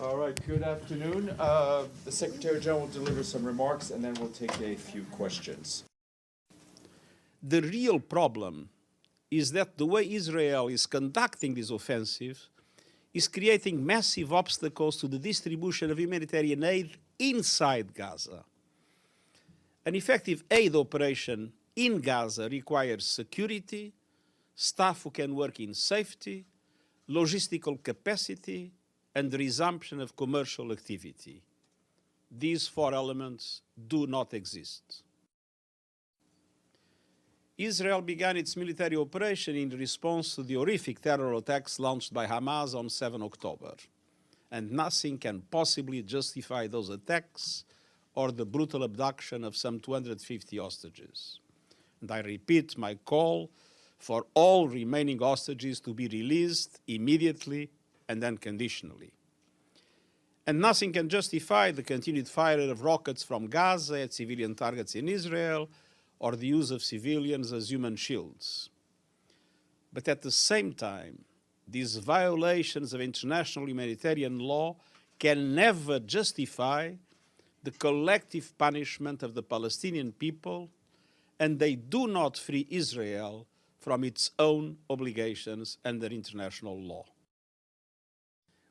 All right, good afternoon. The Secretary General will deliver some remarks and then we'll take a few questions. The real problem is that the way Israel is conducting this offensive is creating massive obstacles to the distribution of humanitarian aid inside Gaza. An effective aid operation in Gaza requires security, staff who can work in safety, logistical capacity, and the resumption of commercial activity. These four elements do not exist. Israel began its military operation in response to the horrific terror attacks launched by Hamas on 7 October. And nothing can possibly justify those attacks or the brutal abduction of some 250 hostages. And I repeat my call for all remaining hostages to be released immediately and unconditionally. And nothing can justify the continued fire of rockets from Gaza at civilian targets in Israel or the use of civilians as human shields. But at the same time, these violations of international humanitarian law can never justify the collective punishment of the Palestinian people, and they do not free Israel from its own obligations under international law.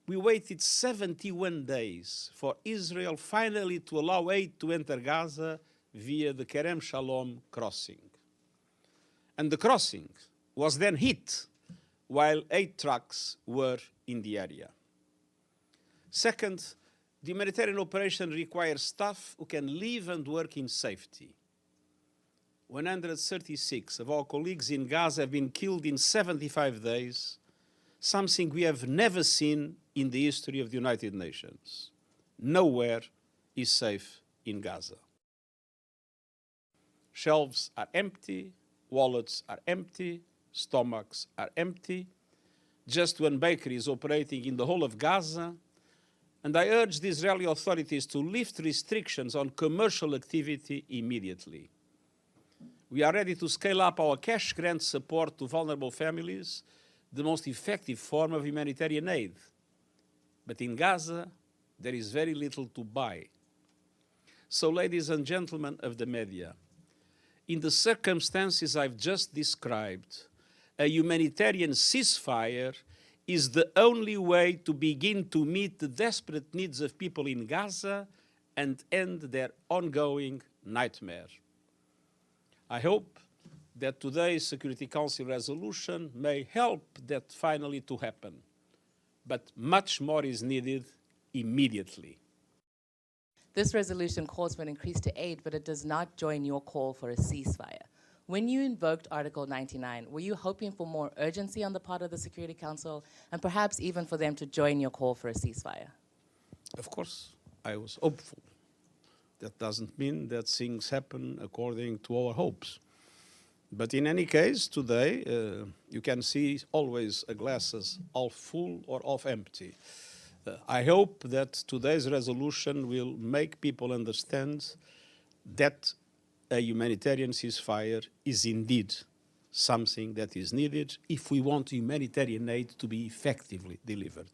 We waited 71 days for Israel finally to allow aid to enter Gaza via the Kerem Shalom crossing. And the crossing was then hit while 8 trucks were in the area. Second, the humanitarian operation requires staff who can live and work in safety. 136 of our colleagues in Gaza have been killed in 75 days, something we have never seen in the history of the United Nations. Nowhere is safe in Gaza. Shelves are empty, wallets are empty, stomachs are empty. Just one bakery is operating in the whole of Gaza, and I urge the Israeli authorities to lift restrictions on commercial activity immediately. We are ready to scale up our cash grant support to vulnerable families, the most effective form of humanitarian aid. But in Gaza, there is very little to buy. So, ladies and gentlemen of the media, in the circumstances I've just described, a humanitarian ceasefire is the only way to begin to meet the desperate needs of people in Gaza and end their ongoing nightmare. I hope that today's Security Council resolution may help that finally to happen. But much more is needed immediately. This resolution calls for an increase to aid, but it does not join your call for a ceasefire. When you invoked Article 99, were you hoping for more urgency on the part of the Security Council and perhaps even for them to join your call for a ceasefire? Of course, I was hopeful. That doesn't mean that things happen according to our hopes. But in any case, today, you can see always a glass as half full or half empty. I hope that today's resolution will make people understand that a humanitarian ceasefire is indeed something that is needed if we want humanitarian aid to be effectively delivered.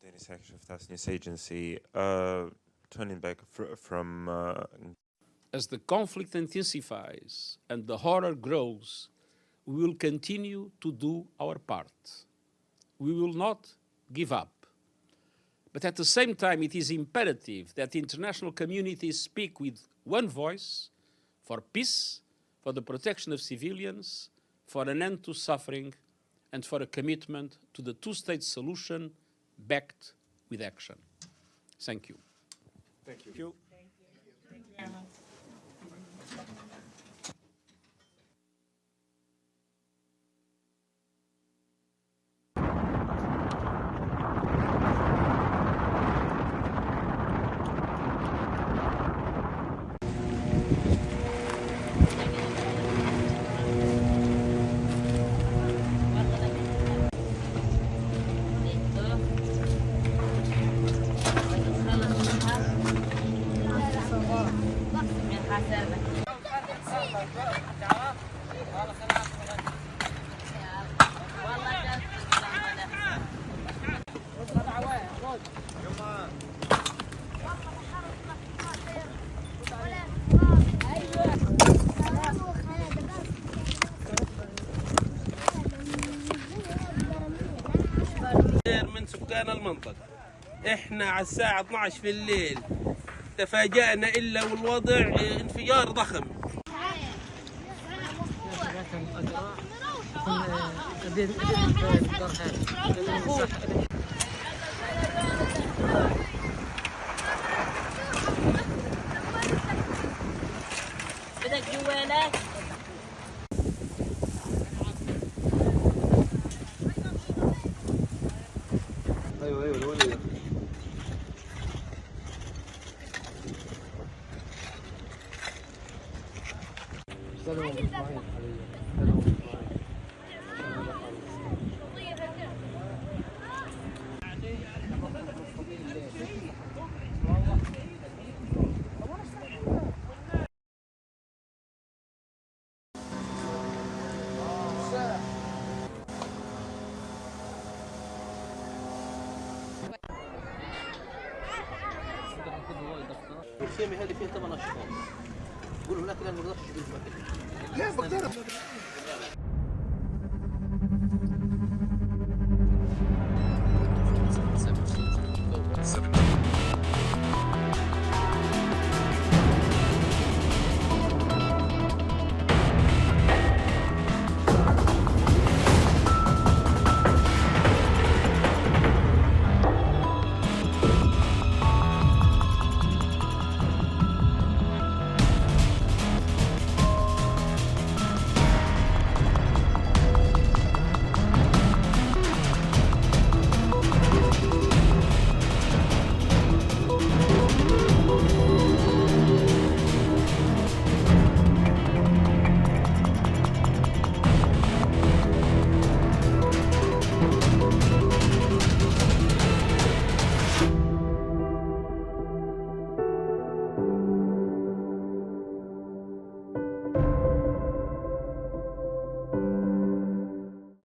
Dennis Hakish of TASS News Agency. Turning back from... As the conflict intensifies and the horror grows, we will continue to do our part. We will not give up. But at the same time, it is imperative that the international community speak with one voice for peace, for the protection of civilians, for an end to suffering, and for a commitment to the two-state solution backed with action. Thank you. Thank you. Thank you. Thank you very much. سكان المنطقة. احنا على الساعة 12 في الليل تفاجأنا إلا والوضع انفجار ضخم. بدك جوالات؟ ايوه الولد الخيمة هذه فيها 8 أشخاص. قولوا هناك لا ما نقدرش نجيب المكان. لا بقدر